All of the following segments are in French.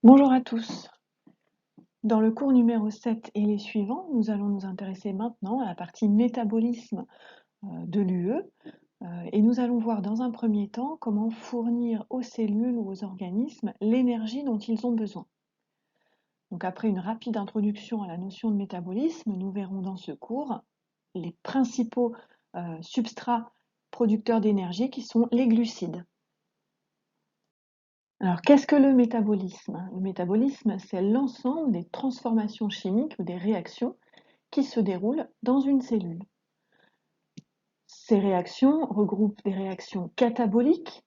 Bonjour à tous. Dans le cours numéro 7 et les suivants, nous allons nous intéresser maintenant à la partie métabolisme de l'UE et nous allons voir dans un premier temps comment fournir aux cellules ou aux organismes l'énergie dont ils ont besoin. Donc après une rapide introduction à la notion de métabolisme, nous verrons dans ce cours les principaux substrats producteurs d'énergie qui sont les glucides. Alors, qu'est-ce que le métabolisme? Le métabolisme, c'est l'ensemble des transformations chimiques ou des réactions qui se déroulent dans une cellule. Ces réactions regroupent des réactions cataboliques,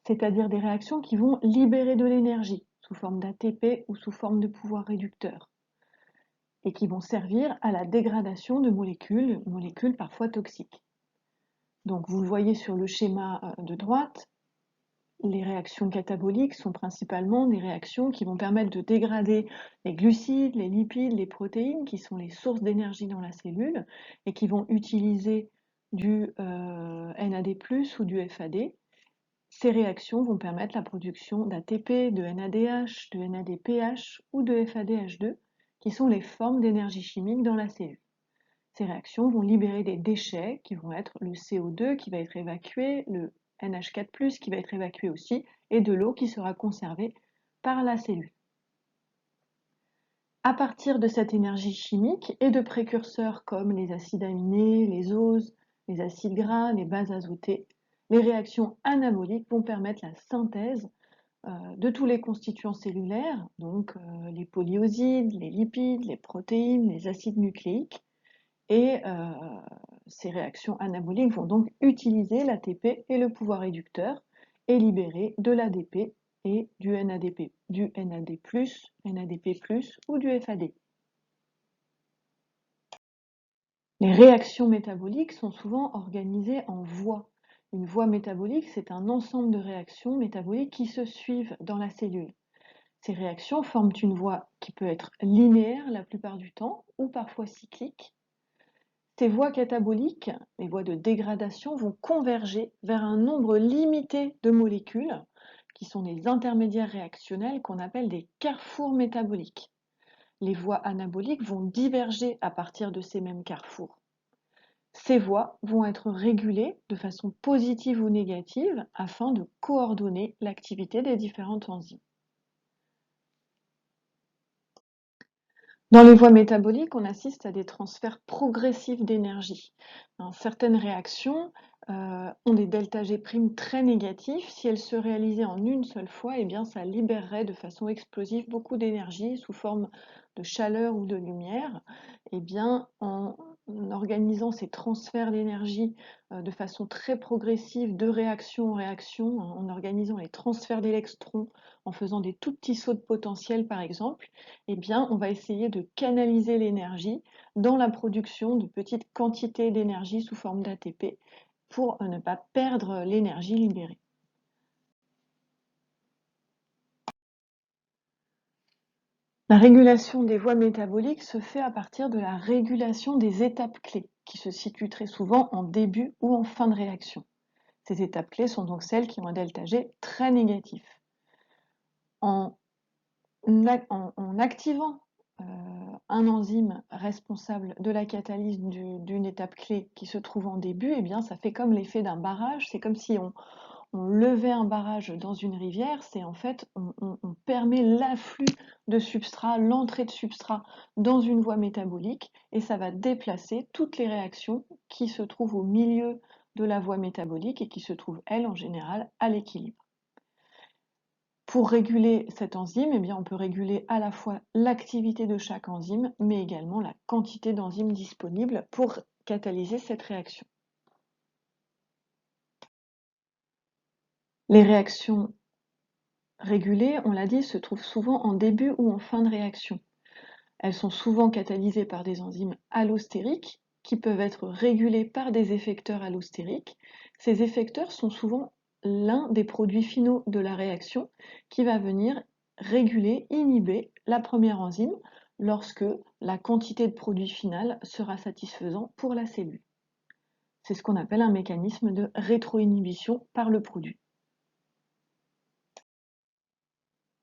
c'est-à-dire des réactions qui vont libérer de l'énergie sous forme d'ATP ou sous forme de pouvoir réducteur, et qui vont servir à la dégradation de molécules parfois toxiques. Donc, vous le voyez sur le schéma de droite, les réactions cataboliques sont principalement des réactions qui vont permettre de dégrader les glucides, les lipides, les protéines, qui sont les sources d'énergie dans la cellule, et qui vont utiliser du NAD+, ou du FAD. Ces réactions vont permettre la production d'ATP, de NADH, de NADPH ou de FADH2, qui sont les formes d'énergie chimique dans la cellule. Ces réactions vont libérer des déchets qui vont être le CO2 qui va être évacué, le NH4+, qui va être évacué aussi, et de l'eau qui sera conservée par la cellule. À partir de cette énergie chimique et de précurseurs comme les acides aminés, les oses, les acides gras, les bases azotées, les réactions anaboliques vont permettre la synthèse de tous les constituants cellulaires, donc les polyosides, les lipides, les protéines, les acides nucléiques, et ces réactions anaboliques vont donc utiliser l'ATP et le pouvoir réducteur et libérer de l'ADP et du NADP, du NAD+, NADP+, ou du FAD. Les réactions métaboliques sont souvent organisées en voies. Une voie métabolique, c'est un ensemble de réactions métaboliques qui se suivent dans la cellule. Ces réactions forment une voie qui peut être linéaire la plupart du temps ou parfois cyclique. Ces voies cataboliques, les voies de dégradation, vont converger vers un nombre limité de molécules qui sont des intermédiaires réactionnels qu'on appelle des carrefours métaboliques. Les voies anaboliques vont diverger à partir de ces mêmes carrefours. Ces voies vont être régulées de façon positive ou négative afin de coordonner l'activité des différentes enzymes. Dans les voies métaboliques, on assiste à des transferts progressifs d'énergie. Certaines réactions ont des delta G' très négatifs. Si elles se réalisaient en une seule fois, eh bien, ça libérerait de façon explosive beaucoup d'énergie sous forme de chaleur ou de lumière. Eh bien, en organisant ces transferts d'énergie de façon très progressive de réaction en réaction, en organisant les transferts d'électrons, en faisant des tout petits sauts de potentiel par exemple, eh bien, on va essayer de canaliser l'énergie dans la production de petites quantités d'énergie sous forme d'ATP pour ne pas perdre l'énergie libérée. La régulation des voies métaboliques se fait à partir de la régulation des étapes clés, qui se situent très souvent en début ou en fin de réaction. Ces étapes clés sont donc celles qui ont un delta G très négatif. En activant un enzyme responsable de la catalyse d'une étape clé qui se trouve en début, eh bien, ça fait comme l'effet d'un barrage. C'est comme si on levait un barrage dans une rivière. C'est en fait, on permet l'afflux de substrat, l'entrée de substrat dans une voie métabolique, et ça va déplacer toutes les réactions qui se trouvent au milieu de la voie métabolique et qui se trouvent, elles, en général, à l'équilibre. Pour réguler cette enzyme, eh bien, on peut réguler à la fois l'activité de chaque enzyme, mais également la quantité d'enzymes disponibles pour catalyser cette réaction. Les réactions régulées, on l'a dit, se trouvent souvent en début ou en fin de réaction. Elles sont souvent catalysées par des enzymes allostériques qui peuvent être régulées par des effecteurs allostériques. Ces effecteurs sont souvent l'un des produits finaux de la réaction qui va venir réguler, inhiber la première enzyme lorsque la quantité de produit final sera satisfaisant pour la cellule. C'est ce qu'on appelle un mécanisme de rétroinhibition par le produit.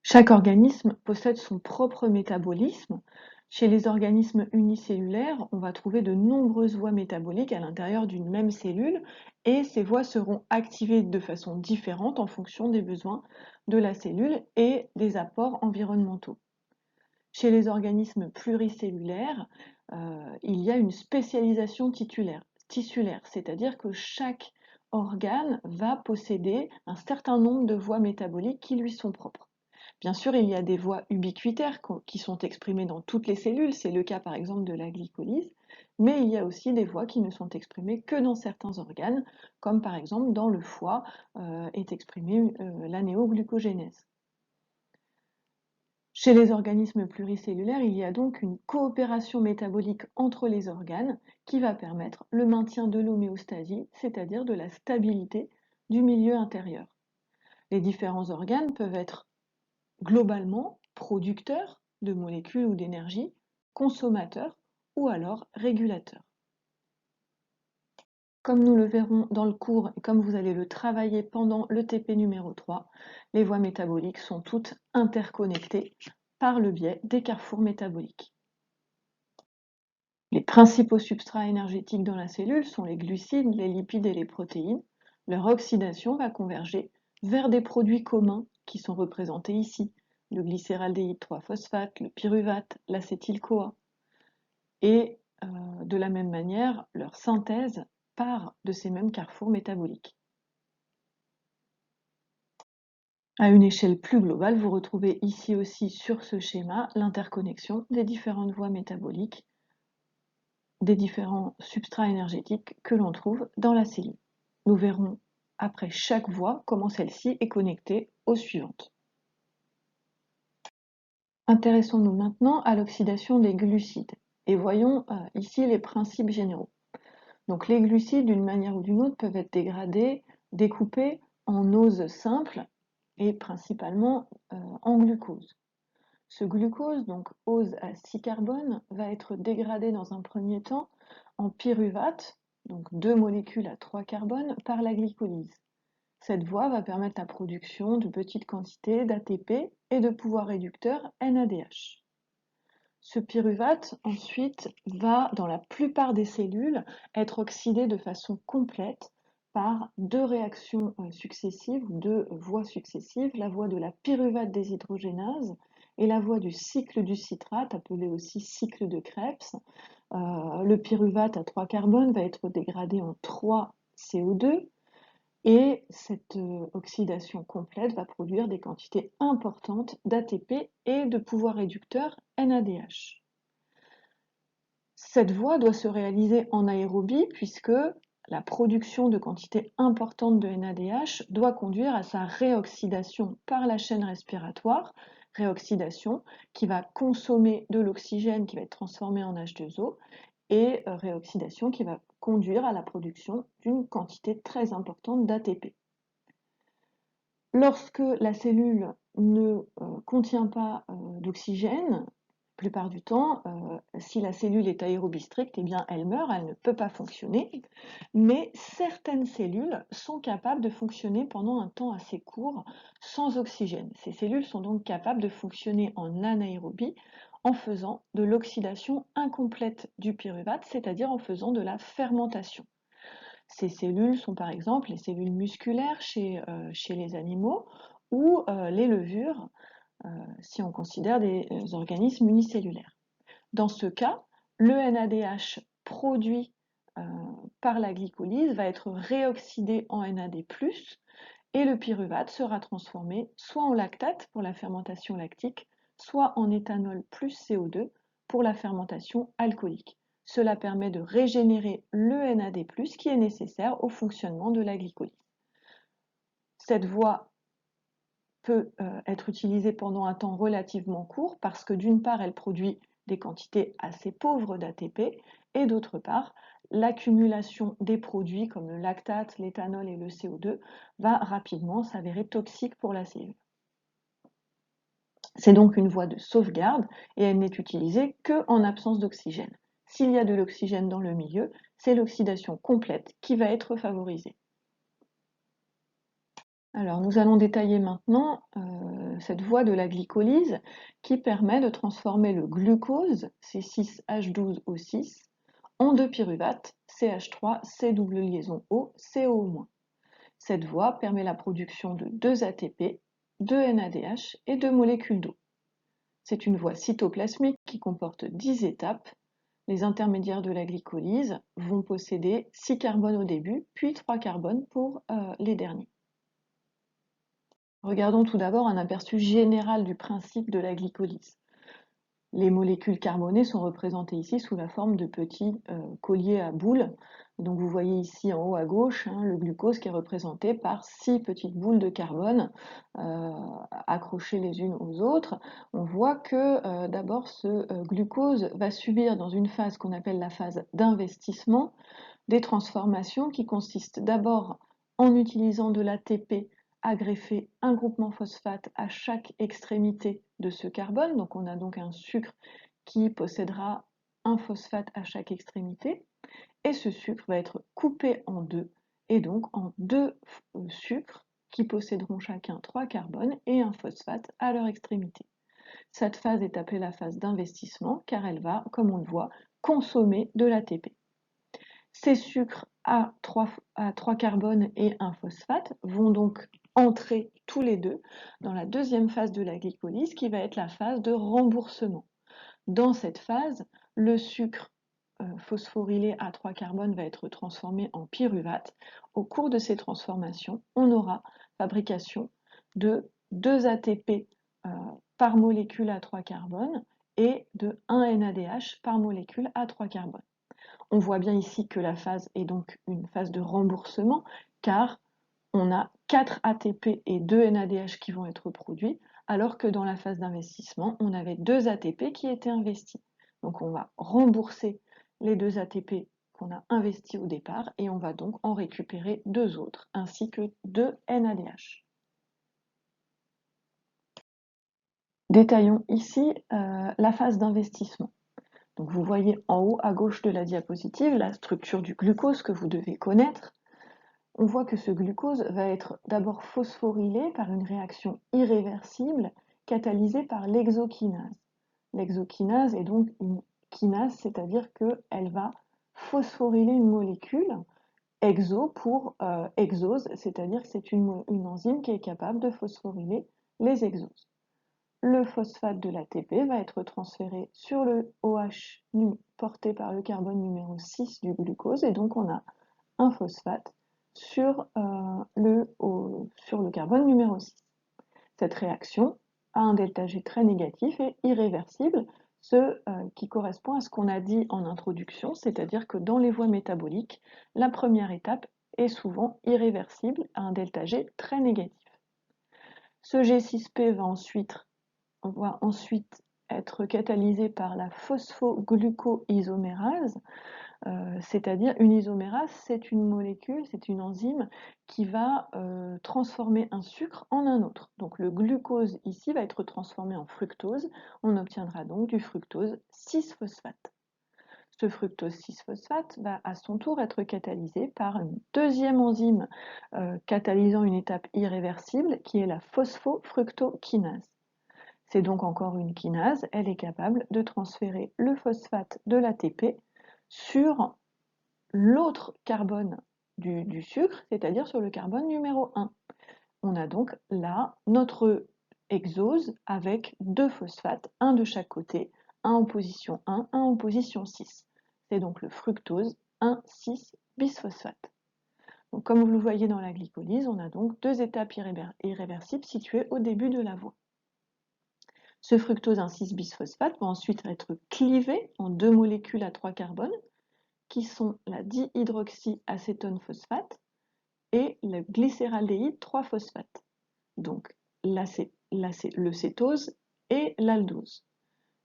Chaque organisme possède son propre métabolisme. Chez les organismes unicellulaires, on va trouver de nombreuses voies métaboliques à l'intérieur d'une même cellule et ces voies seront activées de façon différente en fonction des besoins de la cellule et des apports environnementaux. Chez les organismes pluricellulaires, il y a une spécialisation tissulaire, c'est-à-dire que chaque organe va posséder un certain nombre de voies métaboliques qui lui sont propres. Bien sûr, il y a des voies ubiquitaires qui sont exprimées dans toutes les cellules, c'est le cas par exemple de la glycolyse, mais il y a aussi des voies qui ne sont exprimées que dans certains organes, comme par exemple dans le foie est exprimée la néoglucogénèse. Chez les organismes pluricellulaires, il y a donc une coopération métabolique entre les organes qui va permettre le maintien de l'homéostasie, c'est-à-dire de la stabilité du milieu intérieur. Les différents organes peuvent être globalement producteurs de molécules ou d'énergie, consommateurs ou alors régulateurs. Comme nous le verrons dans le cours et comme vous allez le travailler pendant le TP numéro 3, les voies métaboliques sont toutes interconnectées par le biais des carrefours métaboliques. Les principaux substrats énergétiques dans la cellule sont les glucides, les lipides et les protéines. Leur oxydation va converger vers des produits communs qui sont représentés ici, le glycéraldéhyde 3-phosphate, le pyruvate, l'acétyl-CoA. Et de la même manière, leur synthèse part de ces mêmes carrefours métaboliques. À une échelle plus globale, vous retrouvez ici aussi sur ce schéma l'interconnexion des différentes voies métaboliques, des différents substrats énergétiques que l'on trouve dans la cellule. Nous verrons après chaque voie comment celle-ci est connectée aux suivantes. Intéressons-nous maintenant à l'oxydation des glucides et voyons ici les principes généraux. Donc les glucides, d'une manière ou d'une autre, peuvent être dégradés, découpés en ose simple et principalement en glucose. Ce glucose, donc ose à 6 carbones, va être dégradé dans un premier temps en pyruvate, donc 2 molécules à 3 carbones, par la glycolyse. Cette voie va permettre la production de petites quantités d'ATP et de pouvoir réducteur NADH. Ce pyruvate, ensuite, va, dans la plupart des cellules, être oxydé de façon complète par deux réactions successives, ou deux voies successives, la voie de la pyruvate déshydrogénase et la voie du cycle du citrate, appelé aussi cycle de Krebs. Le pyruvate à 3 carbones va être dégradé en 3 CO2, et cette oxydation complète va produire des quantités importantes d'ATP et de pouvoir réducteur NADH. Cette voie doit se réaliser en aérobie puisque la production de quantités importantes de NADH doit conduire à sa réoxydation par la chaîne respiratoire, réoxydation qui va consommer de l'oxygène qui va être transformé en H2O et réoxydation qui va conduire à la production d'une quantité très importante d'ATP. Lorsque la cellule ne contient pas d'oxygène, la plupart du temps, si la cellule est aérobie stricte, eh bien elle meurt, elle ne peut pas fonctionner. Mais certaines cellules sont capables de fonctionner pendant un temps assez court sans oxygène. Ces cellules sont donc capables de fonctionner en anaérobie en faisant de l'oxydation incomplète du pyruvate, c'est-à-dire en faisant de la fermentation. Ces cellules sont par exemple les cellules musculaires chez les animaux ou les levures si on considère des organismes unicellulaires. Dans ce cas, le NADH produit par la glycolyse va être réoxydé en NAD+, et le pyruvate sera transformé soit en lactate pour la fermentation lactique, soit en éthanol plus CO2 pour la fermentation alcoolique. Cela permet de régénérer le NAD+, qui est nécessaire au fonctionnement de la glycolyse. Cette voie peut être utilisée pendant un temps relativement court parce que d'une part, elle produit des quantités assez pauvres d'ATP et d'autre part, l'accumulation des produits comme le lactate, l'éthanol et le CO2 va rapidement s'avérer toxique pour la cellule. C'est donc une voie de sauvegarde et elle n'est utilisée qu'en absence d'oxygène. S'il y a de l'oxygène dans le milieu, c'est l'oxydation complète qui va être favorisée. Alors nous allons détailler maintenant cette voie de la glycolyse qui permet de transformer le glucose, C6H12O6, en 2-pyruvate, CH3, C double liaison O, CO-. Cette voie permet la production de 2 ATP, 2 NADH et 2 molécules d'eau. C'est une voie cytoplasmique qui comporte 10 étapes. Les intermédiaires de la glycolyse vont posséder 6 carbones au début, puis 3 carbones pour les derniers. Regardons tout d'abord un aperçu général du principe de la glycolyse. Les molécules carbonées sont représentées ici sous la forme de petits colliers à boules. Donc vous voyez ici en haut à gauche le glucose qui est représenté par 6 petites boules de carbone accrochées les unes aux autres. On voit que d'abord ce glucose va subir dans une phase qu'on appelle la phase d'investissement des transformations qui consistent d'abord en utilisant de l'ATP à greffer un groupement phosphate à chaque extrémité de ce carbone. Donc on a donc un sucre qui possédera un phosphate à chaque extrémité. Et ce sucre va être coupé en deux, et donc en 2 sucres qui posséderont chacun 3 carbones et un phosphate à leur extrémité. Cette phase est appelée la phase d'investissement car elle va, comme on le voit, consommer de l'ATP. Ces sucres à 3 carbones et un phosphate vont donc entrer tous les deux dans la deuxième phase de la glycolyse qui va être la phase de remboursement. Dans cette phase, le sucre phosphorylé à 3 carbones va être transformé en pyruvate. Au cours de ces transformations, on aura fabrication de 2 ATP par molécule à 3 carbones et de 1 NADH par molécule à 3 carbones. On voit bien ici que la phase est donc une phase de remboursement car on a 4 ATP et 2 NADH qui vont être produits alors que dans la phase d'investissement, on avait 2 ATP qui étaient investis. Donc on va rembourser les 2 ATP qu'on a investis au départ et on va donc en récupérer 2 autres ainsi que 2 NADH. Détaillons ici la phase d'investissement. Donc vous voyez en haut à gauche de la diapositive la structure du glucose que vous devez connaître. On voit que ce glucose va être d'abord phosphorylé par une réaction irréversible catalysée par l'exokinase. L'exokinase est donc une kinase, c'est-à-dire qu'elle va phosphoryler une molécule, exo pour exose, c'est-à-dire que c'est une enzyme qui est capable de phosphoryler les exoses. Le phosphate de l'ATP va être transféré sur le OH porté par le carbone numéro 6 du glucose et donc on a un phosphate sur le carbone numéro 6. Cette réaction a un ΔG très négatif et irréversible, ce qui correspond à ce qu'on a dit en introduction, c'est-à-dire que dans les voies métaboliques, la première étape est souvent irréversible à un ΔG très négatif. Ce G6P va ensuite être catalysé par la phosphoglucoisomérase, c'est-à-dire une isomérase, c'est une molécule, c'est une enzyme qui va transformer un sucre en un autre. Donc le glucose ici va être transformé en fructose, on obtiendra donc du fructose 6-phosphate. Ce fructose 6-phosphate va à son tour être catalysé par une deuxième enzyme catalysant une étape irréversible qui est la phosphofructokinase. C'est donc encore une kinase, elle est capable de transférer le phosphate de l'ATP sur l'autre carbone du sucre, c'est-à-dire sur le carbone numéro 1. On a donc là notre exose avec 2 phosphates, un de chaque côté, un en position 1, un en position 6. C'est donc le fructose 1,6-bisphosphate. Donc, comme vous le voyez dans la glycolyse, on a donc 2 étapes irréversibles situées au début de la voie. Ce fructose 1,6-bisphosphate va ensuite être clivé en 2 molécules à 3 carbones, qui sont la dihydroxyacétone phosphate et le glycéraldéhyde 3-phosphate. Donc le cétose et l'aldose.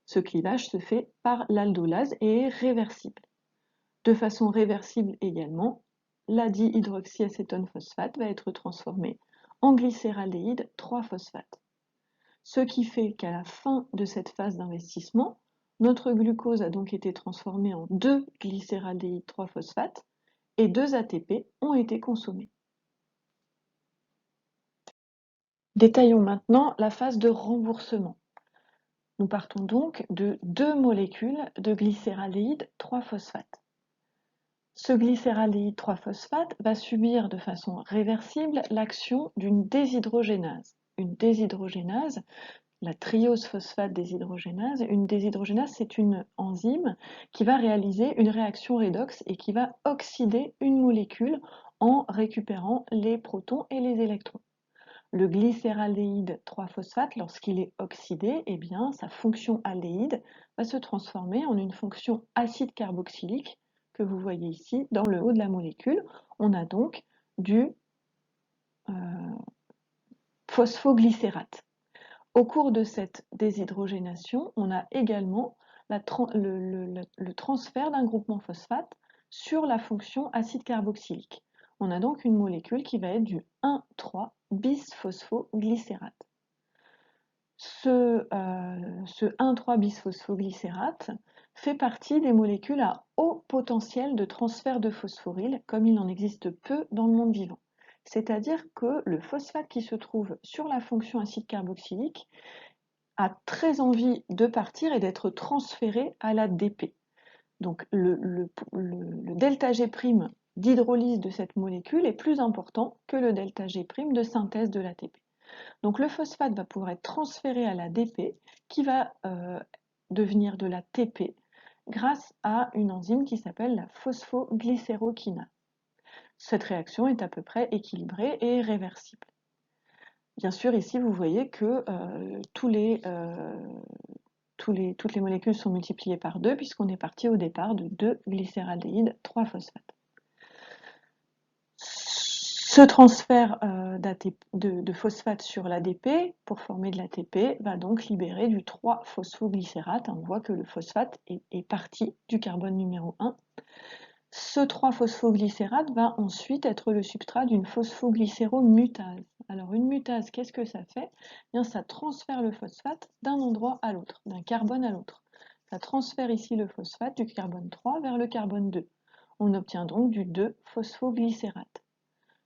Ce clivage se fait par l'aldolase et est réversible. De façon réversible également, la dihydroxyacétone phosphate va être transformée en glycéraldéhyde 3-phosphate. Ce qui fait qu'à la fin de cette phase d'investissement, notre glucose a donc été transformé en 2 glycéraldéhyde 3-phosphate et 2 ATP ont été consommés. Détaillons maintenant la phase de remboursement. Nous partons donc de 2 molécules de glycéraldéhyde 3-phosphate. Ce glycéraldéhyde 3-phosphate va subir de façon réversible l'action d'une déshydrogénase. Une déshydrogénase, la triose phosphate déshydrogénase, une déshydrogénase, c'est une enzyme qui va réaliser une réaction redox et qui va oxyder une molécule en récupérant les protons et les électrons. Le glycéraldéhyde 3-phosphate, lorsqu'il est oxydé, eh bien, sa fonction aldéhyde va se transformer en une fonction acide carboxylique que vous voyez ici dans le haut de la molécule. On a donc du phosphoglycérate. Au cours de cette déshydrogénation, on a également le transfert d'un groupement phosphate sur la fonction acide carboxylique. On a donc une molécule qui va être du 1,3-bisphosphoglycérate. Ce 1,3-bisphosphoglycérate fait partie des molécules à haut potentiel de transfert de phosphoryle, comme il en existe peu dans le monde vivant. C'est-à-dire que le phosphate qui se trouve sur la fonction acide carboxylique a très envie de partir et d'être transféré à l'ADP. Donc le delta G' d'hydrolyse de cette molécule est plus important que le delta G' de synthèse de l'ATP. Donc le phosphate va pouvoir être transféré à l'ADP qui va devenir de la TP grâce à une enzyme qui s'appelle la phosphoglycérokinase. Cette réaction est à peu près équilibrée et réversible. Bien sûr, ici, vous voyez que toutes les molécules sont multipliées par 2 puisqu'on est parti au départ de 2 glycéraldéhydes 3-phosphate. Ce transfert de phosphate sur l'ADP pour former de l'ATP va donc libérer du 3-phosphoglycérate. On voit que le phosphate est parti du carbone numéro 1. Ce 3-phosphoglycérate va ensuite être le substrat d'une phosphoglycéromutase. Alors une mutase, qu'est-ce que ça fait? Bien, ça transfère le phosphate d'un endroit à l'autre, d'un carbone à l'autre. Ça transfère ici le phosphate du carbone 3 vers le carbone 2. On obtient donc du 2-phosphoglycérate.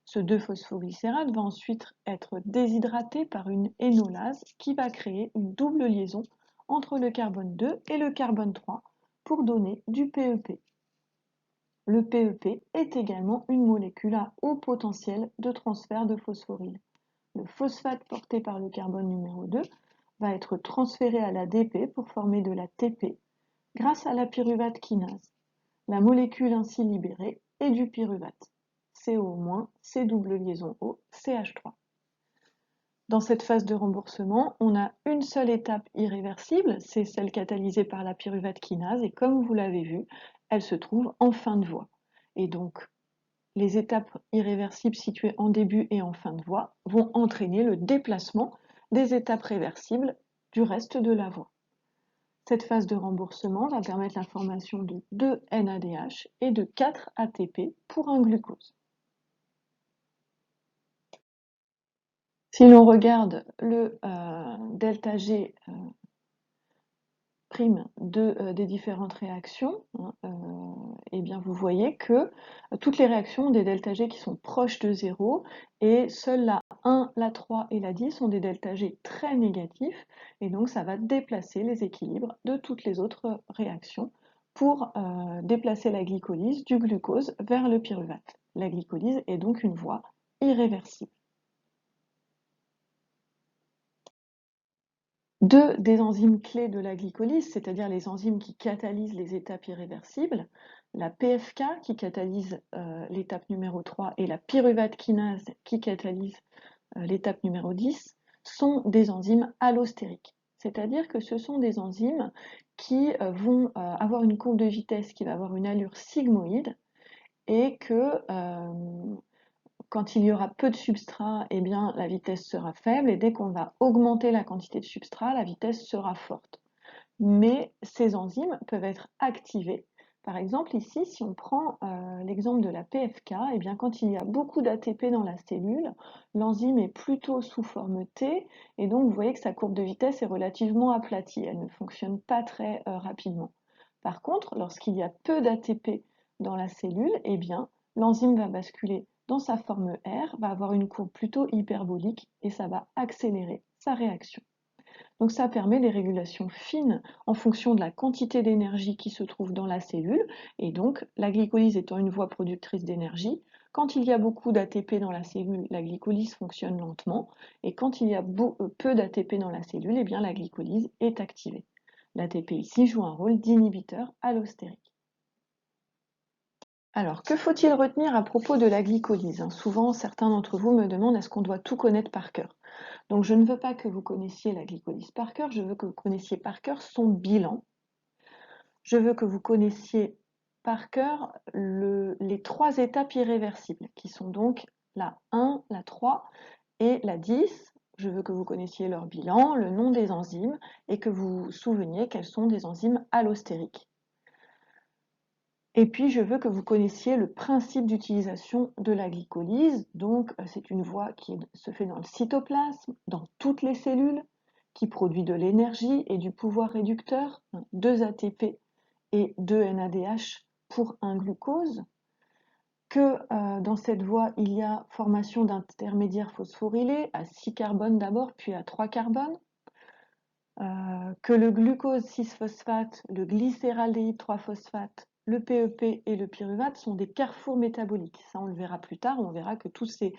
Ce 2-phosphoglycérate va ensuite être déshydraté par une énolase qui va créer une double liaison entre le carbone 2 et le carbone 3 pour donner du PEP. Le PEP est également une molécule à haut potentiel de transfert de phosphoryle. Le phosphate porté par le carbone numéro 2 va être transféré à l'ADP pour former de la TP grâce à la pyruvate kinase. La molécule ainsi libérée est du pyruvate. CO-, C double liaison O, CH3. Dans cette phase de remboursement, on a une seule étape irréversible, c'est celle catalysée par la pyruvate kinase, et comme vous l'avez vu, elle se trouve en fin de voie. Et donc, les étapes irréversibles situées en début et en fin de voie vont entraîner le déplacement des étapes réversibles du reste de la voie. Cette phase de remboursement va permettre la formation de 2 NADH et de 4 ATP pour un glucose. Si l'on regarde le delta G' des différentes réactions, eh bien vous voyez que toutes les réactions ont des delta G qui sont proches de 0 et seules la 1, la 3 et la 10 sont des delta G très négatifs et donc ça va déplacer les équilibres de toutes les autres réactions pour déplacer la glycolyse du glucose vers le pyruvate. La glycolyse est donc une voie irréversible. Deux des enzymes clés de la glycolyse, c'est-à-dire les enzymes qui catalysent les étapes irréversibles, la PFK qui catalyse l'étape numéro 3 et la pyruvate kinase qui catalyse l'étape numéro 10, sont des enzymes allostériques. C'est-à-dire que ce sont des enzymes qui vont avoir une courbe de vitesse qui va avoir une allure sigmoïde et que quand il y aura peu de substrat, eh bien, la vitesse sera faible et dès qu'on va augmenter la quantité de substrat, la vitesse sera forte. Mais ces enzymes peuvent être activées. Par exemple, ici, si on prend l'exemple de la PFK, eh bien, quand il y a beaucoup d'ATP dans la cellule, l'enzyme est plutôt sous forme T et donc vous voyez que sa courbe de vitesse est relativement aplatie. Elle ne fonctionne pas très rapidement. Par contre, lorsqu'il y a peu d'ATP dans la cellule, eh bien, l'enzyme va basculer dans sa forme R, va avoir une courbe plutôt hyperbolique et ça va accélérer sa réaction. Donc ça permet des régulations fines en fonction de la quantité d'énergie qui se trouve dans la cellule, et donc la glycolyse étant une voie productrice d'énergie, quand il y a beaucoup d'ATP dans la cellule, la glycolyse fonctionne lentement, et quand il y a peu d'ATP dans la cellule, eh bien la glycolyse est activée. L'ATP ici joue un rôle d'inhibiteur allostérique. Alors, que faut-il retenir à propos de la glycolyse? Souvent, certains d'entre vous me demandent est-ce qu'on doit tout connaître par cœur? Donc, je ne veux pas que vous connaissiez la glycolyse par cœur, je veux que vous connaissiez par cœur son bilan. Je veux que vous connaissiez par cœur les 3 étapes irréversibles, qui sont donc la 1, la 3 et la 10. Je veux que vous connaissiez leur bilan, le nom des enzymes, et que vous vous souveniez qu'elles sont des enzymes allostériques. Et puis, je veux que vous connaissiez le principe d'utilisation de la glycolyse. Donc, c'est une voie qui se fait dans le cytoplasme, dans toutes les cellules, qui produit de l'énergie et du pouvoir réducteur, 2 ATP et 2 NADH pour un glucose, que dans cette voie, il y a formation d'intermédiaires phosphorylés à 6 carbones d'abord, puis à 3 carbones, que le glucose 6-phosphate, le glycéraldéhyde 3-phosphate, le PEP et le pyruvate sont des carrefours métaboliques. Ça, on le verra plus tard, on verra que tous ces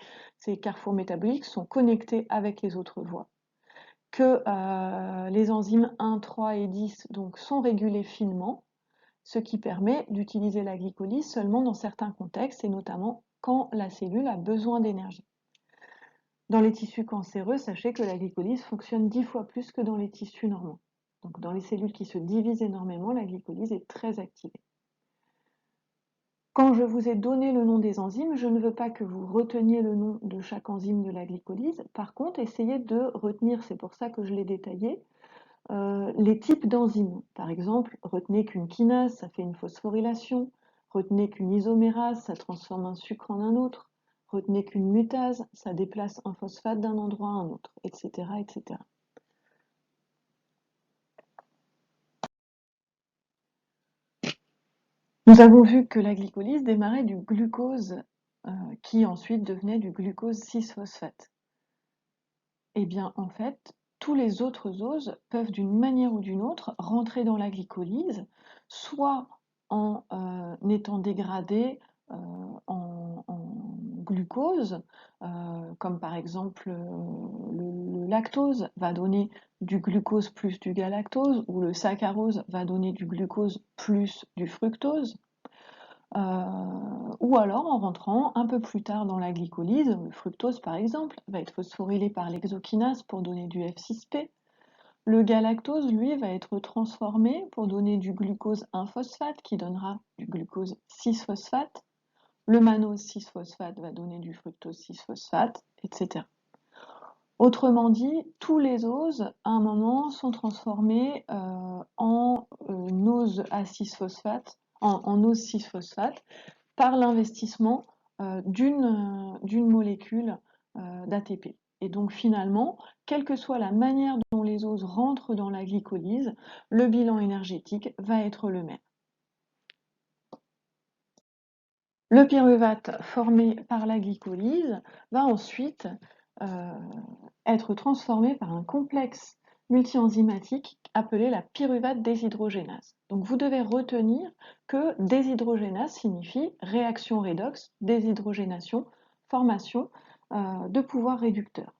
carrefours métaboliques sont connectés avec les autres voies. Que les enzymes 1, 3 et 10 donc, sont régulées finement, ce qui permet d'utiliser la glycolyse seulement dans certains contextes, et notamment quand la cellule a besoin d'énergie. Dans les tissus cancéreux, sachez que la glycolyse fonctionne 10 fois plus que dans les tissus normaux. Donc dans les cellules qui se divisent énormément, la glycolyse est très activée. Quand je vous ai donné le nom des enzymes, je ne veux pas que vous reteniez le nom de chaque enzyme de la glycolyse. Par contre, essayez de retenir, c'est pour ça que je l'ai détaillé, les types d'enzymes. Par exemple, retenez qu'une kinase, ça fait une phosphorylation. Retenez qu'une isomérase, ça transforme un sucre en un autre. Retenez qu'une mutase, ça déplace un phosphate d'un endroit à un autre, etc., etc. Nous avons vu que la glycolyse démarrait du glucose qui ensuite devenait du glucose 6-phosphate. Eh bien, en fait, tous les autres oses peuvent d'une manière ou d'une autre rentrer dans la glycolyse, soit en étant dégradés en glucose, comme par exemple le lactose va donner du glucose plus du galactose, ou le saccharose va donner du glucose plus du fructose. Ou alors en rentrant un peu plus tard dans la glycolyse, le fructose par exemple va être phosphorylé par l'hexokinase pour donner du F6P. Le galactose, lui, va être transformé pour donner du glucose 1-phosphate qui donnera du glucose 6-phosphate. Le mannose 6-phosphate va donner du fructose 6-phosphate, etc. Autrement dit, tous les oses, à un moment, sont transformés en ose à 6-phosphate, en ose 6-phosphate, par l'investissement d'une molécule d'ATP. Et donc finalement, quelle que soit la manière dont les oses rentrent dans la glycolyse, le bilan énergétique va être le même. Le pyruvate formé par la glycolyse va ensuite être transformé par un complexe multi-enzymatique appelé la pyruvate déshydrogénase. Donc vous devez retenir que déshydrogénase signifie réaction redox, déshydrogénation, formation de pouvoir réducteur.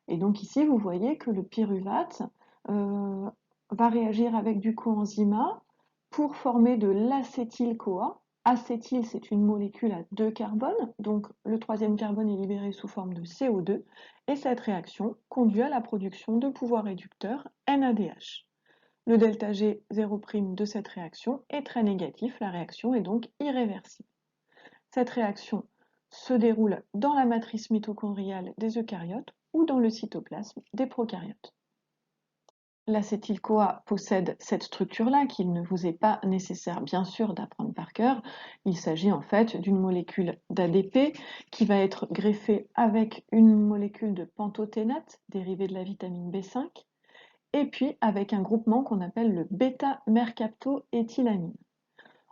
Et donc ici, vous voyez que le pyruvate va réagir avec du coenzyme A pour former de l'acétyl-CoA. Acétyl, c'est une molécule à 2 carbones, donc le 3e carbone est libéré sous forme de CO2, et cette réaction conduit à la production de pouvoir réducteur NADH. Le delta G 0' de cette réaction est très négatif, la réaction est donc irréversible. Cette réaction se déroule dans la matrice mitochondriale des eucaryotes ou dans le cytoplasme des prokaryotes. L'acétyl-CoA possède cette structure-là qu'il ne vous est pas nécessaire bien sûr d'apprendre par cœur. Il s'agit en fait d'une molécule d'ADP qui va être greffée avec une molécule de pantothénate dérivée de la vitamine B5 et puis avec un groupement qu'on appelle le bêta-mercaptoéthylamine.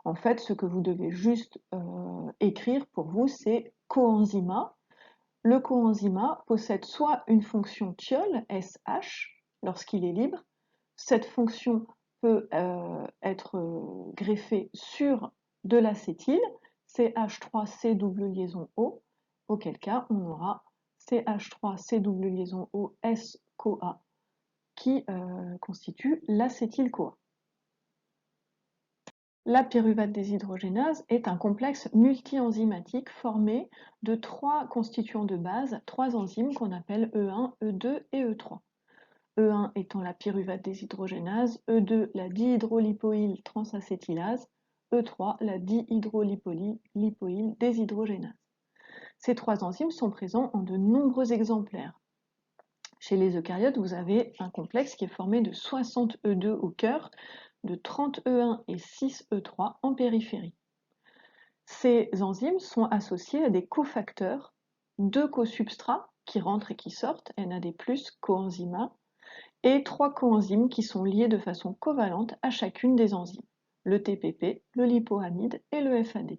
En fait, ce que vous devez juste écrire pour vous, c'est coenzyme. Le coenzyme possède soit une fonction thiol, SH, lorsqu'il est libre. Cette fonction peut être greffée sur de l'acétyle, CH3C double liaison O, auquel cas on aura CH3C double liaison O S-CoA qui constitue l'acétyl-CoA. La pyruvate déshydrogénase est un complexe multi-enzymatique formé de 3 constituants de base, 3 enzymes qu'on appelle E1, E2 et E3. E1 étant la pyruvate déshydrogénase, E2 la dihydrolipoïl transacétylase, E3 la dihydrolipoïl déshydrogénase. Ces 3 enzymes sont présents en de nombreux exemplaires. Chez les eucaryotes, vous avez un complexe qui est formé de 60 E2 au cœur, de 30 E1 et 6 E3 en périphérie. Ces enzymes sont associées à des cofacteurs, 2 cosubstrats qui rentrent et qui sortent, NAD+, coenzyme, et 3 coenzymes qui sont liés de façon covalente à chacune des enzymes, le TPP, le lipoamide et le FAD.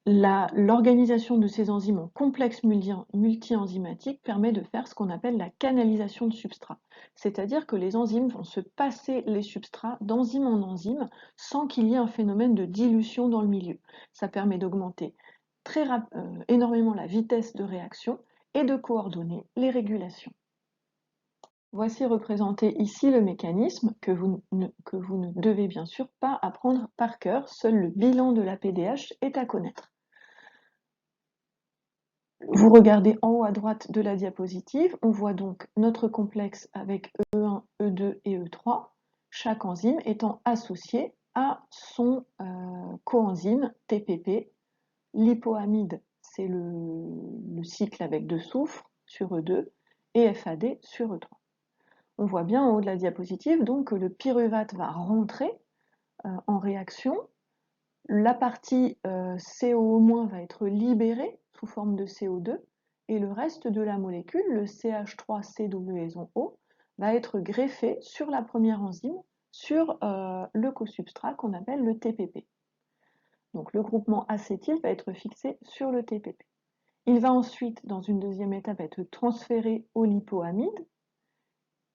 L'organisation de ces enzymes en complexe multi-enzymatique permet de faire ce qu'on appelle la canalisation de substrats. C'est-à-dire que les enzymes vont se passer les substrats d'enzyme en enzyme sans qu'il y ait un phénomène de dilution dans le milieu. Ça permet d'augmenter énormément la vitesse de réaction et de coordonner les régulations. Voici représenté ici le mécanisme que vous ne devez bien sûr pas apprendre par cœur. Seul le bilan de la PDH est à connaître. Vous regardez en haut à droite de la diapositive, on voit donc notre complexe avec E1, E2 et E3, chaque enzyme étant associée à son coenzyme TPP. Lipoamide, c'est le cycle avec 2 soufres sur E2 et FAD sur E3. On voit bien en haut de la diapositive donc que le pyruvate va rentrer en réaction. La partie CO- va être libérée sous forme de CO2 et le reste de la molécule, le CH3C double liaison O, va être greffé sur la première enzyme, sur le cosubstrat qu'on appelle le TPP. Donc le groupement acétyl va être fixé sur le TPP. Il va ensuite, dans une deuxième étape, être transféré au lipoamide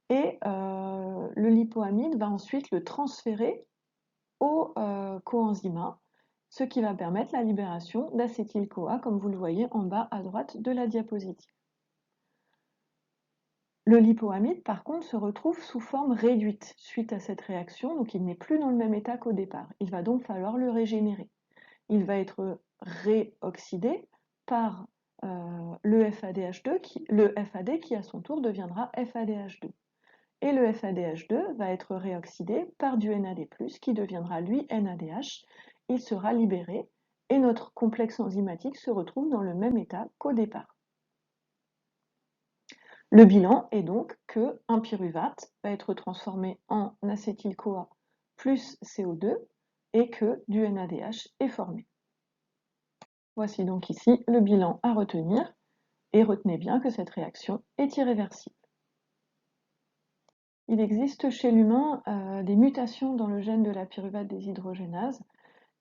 et le lipoamide va ensuite le transférer au coenzyme, ce qui va permettre la libération d'acétyl-CoA, comme vous le voyez en bas à droite de la diapositive. Le lipoamide, par contre, se retrouve sous forme réduite suite à cette réaction, donc il n'est plus dans le même état qu'au départ. Il va donc falloir le régénérer. Il va être réoxydé par le FAD qui à son tour deviendra FADH2. Et le FADH2 va être réoxydé par du NAD+, qui deviendra lui NADH. Il sera libéré et notre complexe enzymatique se retrouve dans le même état qu'au départ. Le bilan est donc qu'un pyruvate va être transformé en acétyl-CoA plus CO2 et que du NADH est formé. Voici donc ici le bilan à retenir et retenez bien que cette réaction est irréversible. Il existe chez l'humain des mutations dans le gène de la pyruvate déshydrogénase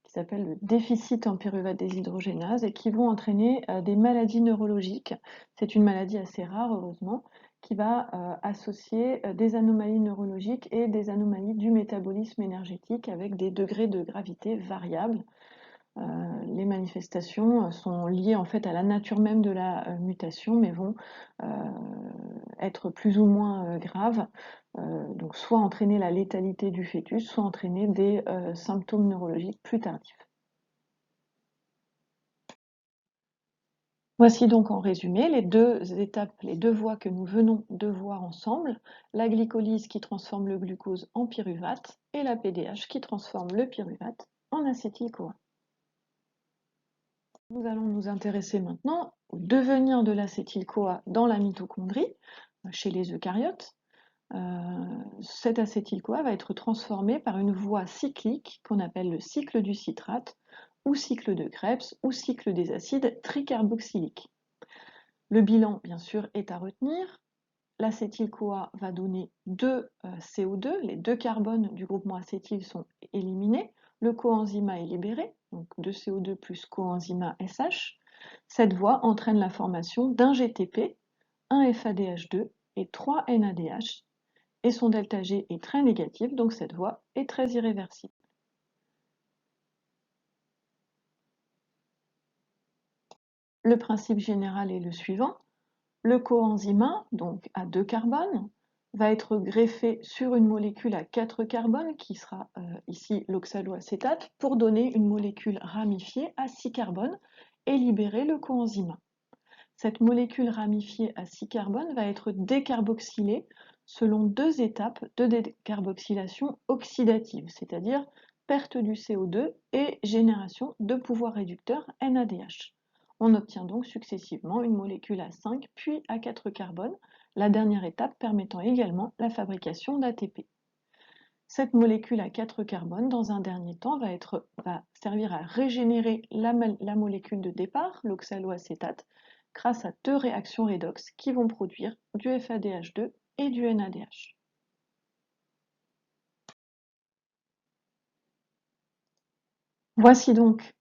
qui s'appellent le déficit en pyruvate déshydrogénase et qui vont entraîner des maladies neurologiques. C'est une maladie assez rare, heureusement, qui va associer des anomalies neurologiques et des anomalies du métabolisme énergétique avec des degrés de gravité variables. Les manifestations sont liées en fait à la nature même de la mutation, mais vont être plus ou moins graves, donc soit entraîner la létalité du fœtus, soit entraîner des symptômes neurologiques plus tardifs. Voici donc en résumé les 2 étapes, les 2 voies que nous venons de voir ensemble, la glycolyse qui transforme le glucose en pyruvate et la PDH qui transforme le pyruvate en acétyl-CoA. Nous allons nous intéresser maintenant au devenir de l'acétyl-CoA dans la mitochondrie, chez les eucaryotes. Cet acétyl-CoA va être transformé par une voie cyclique qu'on appelle le cycle du citrate, ou cycle de Krebs, ou cycle des acides tricarboxyliques. Le bilan, bien sûr, est à retenir. L'acétyl-CoA va donner 2 CO2, les 2 carbones du groupement acétyl sont éliminés, le coenzyme A est libéré, donc 2CO2 plus coenzyme A SH. Cette voie entraîne la formation d'un GTP, un FADH2 et 3 NADH, et son delta G est très négatif, donc cette voie est très irréversible. Le principe général est le suivant. Le coenzyme A, donc à 2 carbones, va être greffé sur une molécule à 4 carbones, qui sera ici l'oxaloacétate, pour donner une molécule ramifiée à 6 carbones et libérer le coenzyme A. Cette molécule ramifiée à 6 carbones va être décarboxylée selon 2 étapes de décarboxylation oxydative, c'est-à-dire perte du CO2 et génération de pouvoir réducteur NADH. On obtient donc successivement une molécule à 5 puis à 4 carbones, la dernière étape permettant également la fabrication d'ATP. Cette molécule à 4 carbones, dans un dernier temps, va servir à régénérer la molécule de départ, l'oxaloacétate, grâce à 2 réactions redox qui vont produire du FADH2 et du NADH. Voici donc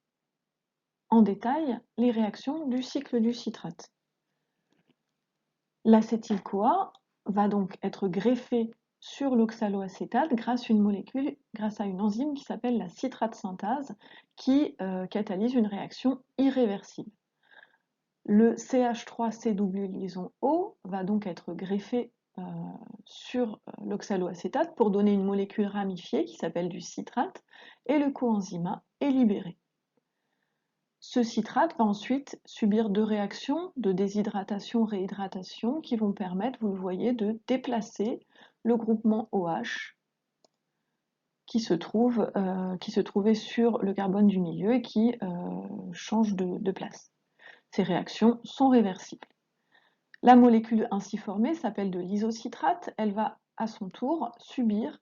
en détail les réactions du cycle du citrate. L'acétyl-CoA va donc être greffé sur l'oxaloacétate grâce à une enzyme qui s'appelle la citrate synthase qui catalyse une réaction irréversible. Le CH3C double liaison O va donc être greffé sur l'oxaloacétate pour donner une molécule ramifiée qui s'appelle du citrate et le coenzyme A est libéré. Ce citrate va ensuite subir 2 réactions de déshydratation-réhydratation qui vont permettre, vous le voyez, de déplacer le groupement OH qui se trouvait sur le carbone du milieu et qui change de place. Ces réactions sont réversibles. La molécule ainsi formée s'appelle de l'isocitrate. Elle va à son tour subir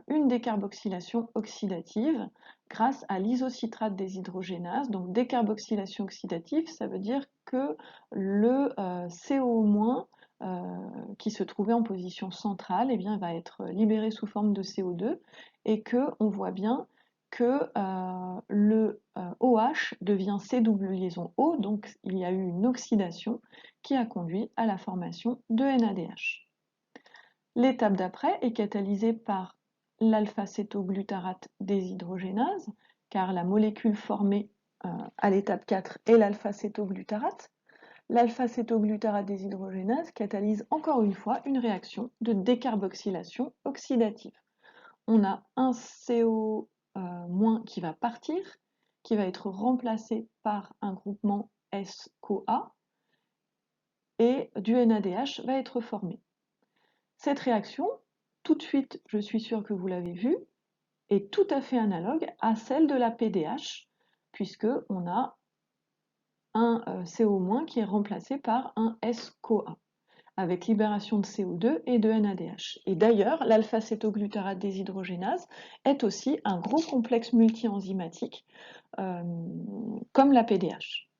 une décarboxylation oxydative grâce à l'isocitrate déshydrogénase. Donc décarboxylation oxydative, ça veut dire que le CO- qui se trouvait en position centrale eh bien, va être libéré sous forme de CO2 et qu'on voit bien que le OH devient C double liaison O, donc il y a eu une oxydation qui a conduit à la formation de NADH. L'étape d'après est catalysée par l'alpha-cétoglutarate déshydrogénase, car la molécule formée à l'étape 4 est l'alpha-cétoglutarate. L'alpha-cétoglutarate déshydrogénase catalyse encore une fois une réaction de décarboxylation oxydative. On a un CO- qui va partir, qui va être remplacé par un groupement S-CoA, et du NADH va être formé. Cette réaction, tout de suite, je suis sûre que vous l'avez vue, est tout à fait analogue à celle de la PDH, puisqu'on a un CO- qui est remplacé par un S-CoA, avec libération de CO2 et de NADH. Et d'ailleurs, l'alpha-cétoglutarate déshydrogénase est aussi un gros complexe multi-enzymatique, comme la PDH.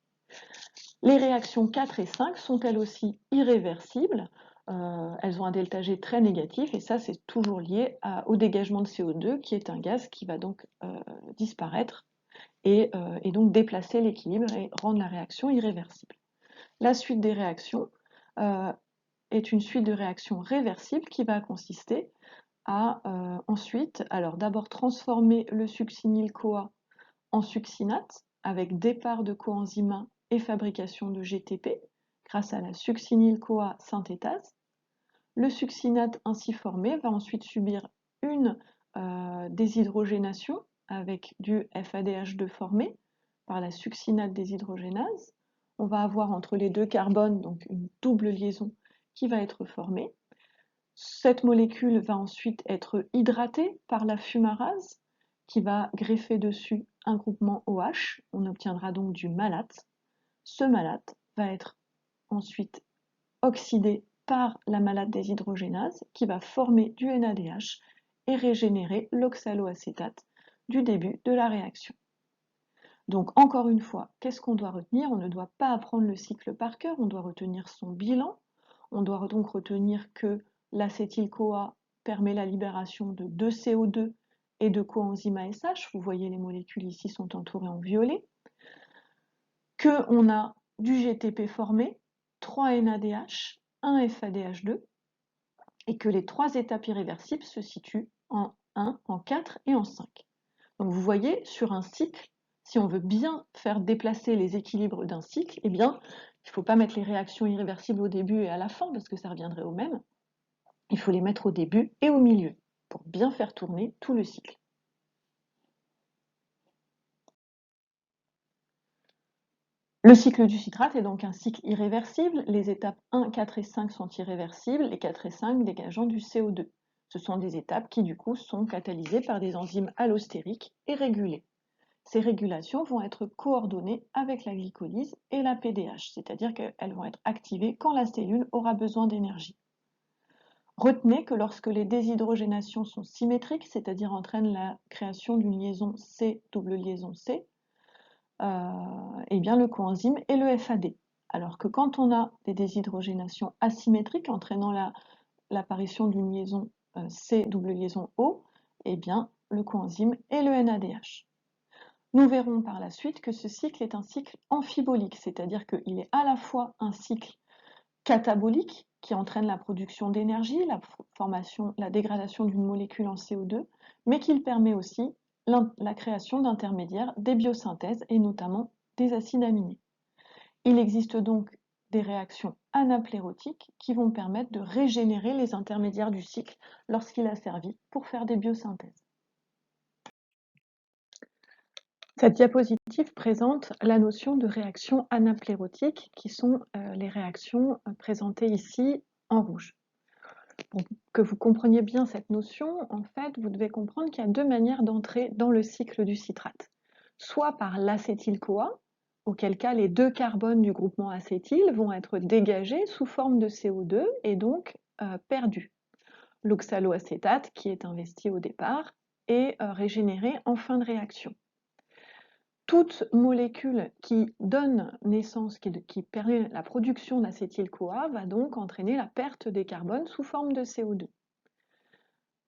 Les réactions 4 et 5 sont elles aussi irréversibles. Elles ont un delta G très négatif et ça c'est toujours lié au dégagement de CO2 qui est un gaz qui va donc disparaître et donc déplacer l'équilibre et rendre la réaction irréversible. La suite des réactions est une suite de réactions réversibles qui va consister à ensuite, alors d'abord transformer le succinyl-CoA en succinate avec départ de coenzyme A et fabrication de GTP grâce à la succinyl-CoA synthétase. Le succinate ainsi formé va ensuite subir une déshydrogénation avec du FADH2 formé par la succinate déshydrogénase. On va avoir entre les 2 carbones donc une double liaison qui va être formée. Cette molécule va ensuite être hydratée par la fumarase qui va greffer dessus un groupement OH. On obtiendra donc du malate. Ce malate va être ensuite oxydé par la malate déshydrogénase qui va former du NADH et régénérer l'oxaloacétate du début de la réaction. Donc encore une fois, qu'est-ce qu'on doit retenir? On ne doit pas apprendre le cycle par cœur, on doit retenir son bilan. On doit donc retenir que l'acétyl-CoA permet la libération de 2 CO2 et de coenzyme ASH, vous voyez les molécules ici sont entourées en violet, qu'on a du GTP formé, 3 NADH, 1 FADH2, et que les 3 étapes irréversibles se situent en 1, en 4 et en 5. Donc vous voyez, sur un cycle, si on veut bien faire déplacer les équilibres d'un cycle, eh bien, il ne faut pas mettre les réactions irréversibles au début et à la fin, parce que ça reviendrait au même. Il faut les mettre au début et au milieu, pour bien faire tourner tout le cycle. Le cycle du citrate est donc un cycle irréversible. Les étapes 1, 4 et 5 sont irréversibles, les 4 et 5 dégageant du CO2. Ce sont des étapes qui, du coup, sont catalysées par des enzymes allostériques et régulées. Ces régulations vont être coordonnées avec la glycolyse et la PDH, c'est-à-dire qu'elles vont être activées quand la cellule aura besoin d'énergie. Retenez que lorsque les déshydrogénations sont symétriques, c'est-à-dire entraînent la création d'une liaison C, double liaison C, eh bien le coenzyme est le FAD. Alors que quand on a des déshydrogénations asymétriques entraînant l'apparition d'une liaison C, double liaison O, eh bien le coenzyme est le NADH. Nous verrons par la suite que ce cycle est un cycle amphibolique, c'est-à-dire qu'il est à la fois un cycle catabolique qui entraîne la production d'énergie, la dégradation d'une molécule en CO2, mais qu'il permet aussi la création d'intermédiaires, des biosynthèses et notamment des acides aminés. Il existe donc des réactions anaplérotiques qui vont permettre de régénérer les intermédiaires du cycle lorsqu'il a servi pour faire des biosynthèses. Cette diapositive présente la notion de réaction anaplérotique, qui sont les réactions présentées ici en rouge. Pour que vous compreniez bien cette notion, en fait, vous devez comprendre qu'il y a deux manières d'entrer dans le cycle du citrate. Soit par l'acétyl-CoA, auquel cas les 2 carbones du groupement acétyl vont être dégagés sous forme de CO2 et donc perdus. L'oxaloacétate, qui est investi au départ, est régénéré en fin de réaction. Toute molécule qui donne naissance, qui permet la production d'acétyl-CoA, va donc entraîner la perte des carbones sous forme de CO2.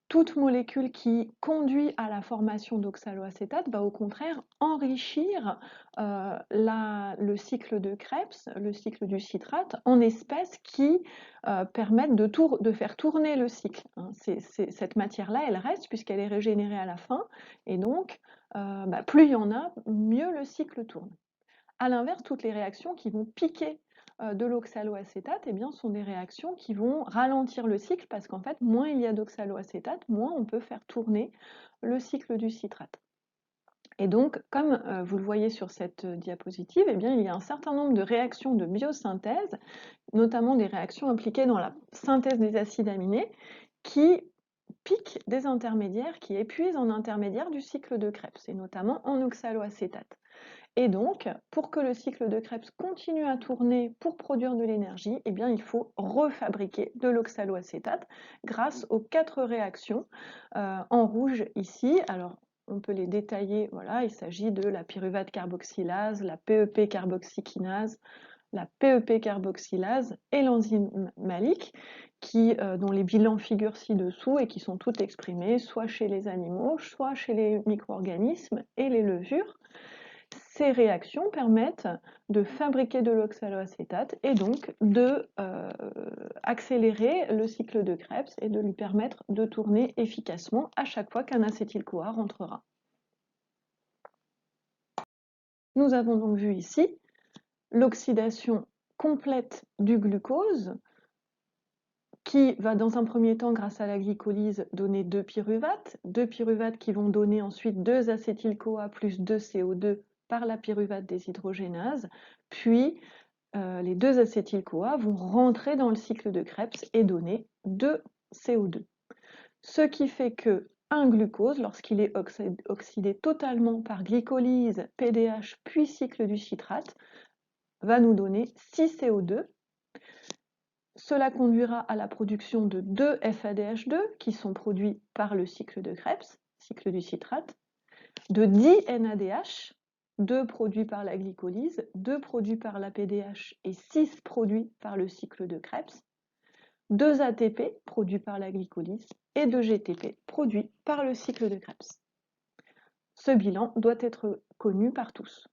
Toute molécule qui conduit à la formation d'oxaloacétate va au contraire enrichir le cycle de Krebs, le cycle du citrate, en espèces qui permettent de faire tourner le cycle. Cette matière-là, elle reste puisqu'elle est régénérée à la fin, et donc plus il y en a, mieux le cycle tourne. A l'inverse, toutes les réactions qui vont piquer de l'oxaloacétate, eh bien, sont des réactions qui vont ralentir le cycle parce qu'en fait, moins il y a d'oxaloacétate, moins on peut faire tourner le cycle du citrate. Et donc, comme vous le voyez sur cette diapositive, eh bien, il y a un certain nombre de réactions de biosynthèse, notamment des réactions impliquées dans la synthèse des acides aminés, qui piquent des intermédiaires, qui épuisent en intermédiaire du cycle de Krebs, et notamment en oxaloacétate. Et donc, pour que le cycle de Krebs continue à tourner pour produire de l'énergie, eh bien, il faut refabriquer de l'oxaloacétate grâce aux 4 réactions en rouge ici. Alors, on peut les détailler. Voilà, il s'agit de la pyruvate carboxylase, la PEP carboxykinase, la PEP carboxylase et l'enzyme malique, dont les bilans figurent ci-dessous et qui sont toutes exprimées soit chez les animaux, soit chez les micro-organismes et les levures. Ces réactions permettent de fabriquer de l'oxaloacétate et donc de accélérer le cycle de Krebs et de lui permettre de tourner efficacement à chaque fois qu'un acétyl-CoA rentrera. Nous avons donc vu ici l'oxydation complète du glucose qui va dans un premier temps, grâce à la glycolyse, donner 2 pyruvates qui vont donner ensuite 2 acétyl-CoA plus 2 CO2 par la pyruvate déshydrogénase, puis les 2 acétyl-CoA vont rentrer dans le cycle de Krebs et donner 2 CO2. Ce qui fait que un glucose, lorsqu'il est oxydé totalement par glycolyse, PDH, puis cycle du citrate, va nous donner 6 CO2. Cela conduira à la production de 2 FADH2 qui sont produits par le cycle de Krebs, cycle du citrate, de 10 NADH, 2 produits par la glycolyse, 2 produits par la PDH et 6 produits par le cycle de Krebs, 2 ATP produits par la glycolyse et 2 GTP produits par le cycle de Krebs. Ce bilan doit être connu par tous.